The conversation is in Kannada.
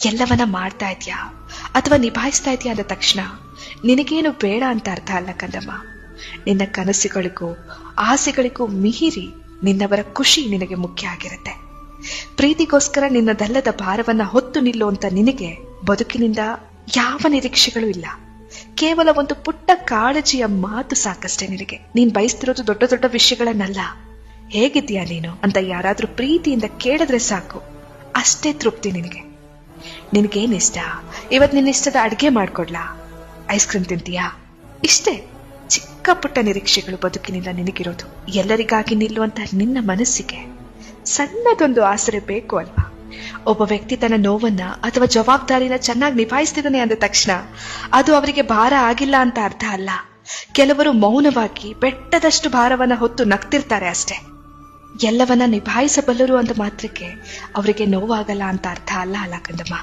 ಎಲ್ಲವನ್ನ ಮಾಡ್ತಾ ಇದ್ಯಾ ಅಥವಾ ನಿಭಾಯಿಸ್ತಾ ಇದ್ಯಾ ಅಂದ ತಕ್ಷಣ ನಿನಗೇನು ಬೇಡ ಅಂತ ಅರ್ಥ ಅಲ್ಲ ಕಂದಮ್ಮ. ನಿನ್ನ ಕನಸುಗಳಿಗೂ ಆಸೆಗಳಿಗೂ ಮೀರಿ ನಿನ್ನವರ ಖುಷಿ ನಿನಗೆ ಮುಖ್ಯ ಆಗಿರುತ್ತೆ. ಪ್ರೀತಿಗೋಸ್ಕರ ನಿನ್ನದಲ್ಲದ ಭಾರವನ್ನ ಹೊತ್ತು ನಿಲ್ಲುವಂತ ನಿನಗೆ ಬದುಕಿನಿಂದ ಯಾವ ನಿರೀಕ್ಷೆಗಳು ಇಲ್ಲ. ಕೇವಲ ಒಂದು ಪುಟ್ಟ ಕಾಳಜಿಯ ಮಾತು ಸಾಕಷ್ಟೇ ನಿನಗೆ. ನೀನ್ ಬಯಸ್ತಿರೋದು ದೊಡ್ಡ ದೊಡ್ಡ ವಿಷಯಗಳನ್ನಲ್ಲ. ಹೇಗಿದ್ದೀಯಾ ನೀನು ಅಂತ ಯಾರಾದ್ರೂ ಪ್ರೀತಿಯಿಂದ ಕೇಳಿದ್ರೆ ಸಾಕು, ಅಷ್ಟೇ ತೃಪ್ತಿ ನಿನಗೆ. ನಿನಗೇನಿಷ್ಟ? ಇವತ್ ನಿನ್ನ ಇಷ್ಟದ ಅಡ್ಗೆ ಮಾಡ್ಕೊಡ್ಲಾ? Ice cream ತಿಂತೀಯಾ? ಇಷ್ಟೇ ಚಿಕ್ಕ ಪುಟ್ಟ ನಿರೀಕ್ಷೆಗಳು ಬದುಕಿನಿಂದ ನಿನಗಿರೋದು. ಎಲ್ಲರಿಗಾಗಿ ನಿಲ್ಲುವಂತ ನಿನ್ನ ಮನಸ್ಸಿಗೆ ಸಣ್ಣದೊಂದು ಆಸರೆ ಬೇಕು ಅಲ್ವಾ? ಒಬ್ಬ ವ್ಯಕ್ತಿ ತನ್ನ ನೋವನ್ನ ಅಥವಾ ಜವಾಬ್ದಾರಿನ ಚೆನ್ನಾಗಿ ನಿಭಾಯಿಸ್ತಿದ್ದಾನೆ ಅಂದ ತಕ್ಷಣ ಅದು ಅವರಿಗೆ ಭಾರ ಆಗಿಲ್ಲ ಅಂತ ಅರ್ಥ ಅಲ್ಲ. ಕೆಲವರು ಮೌನವಾಗಿ ಬೆಟ್ಟದಷ್ಟು ಭಾರವನ್ನ ಹೊತ್ತು ನಗ್ತಿರ್ತಾರೆ ಅಷ್ಟೇ. ಎಲ್ಲವನ್ನ ನಿಭಾಯಿಸಬಲ್ಲರು ಅಂದ ಮಾತ್ರಕ್ಕೆ ಅವರಿಗೆ ನೋವಾಗಲ್ಲ ಅಂತ ಅರ್ಥ ಅಲ್ಲ ಕಂದಮ್ಮ.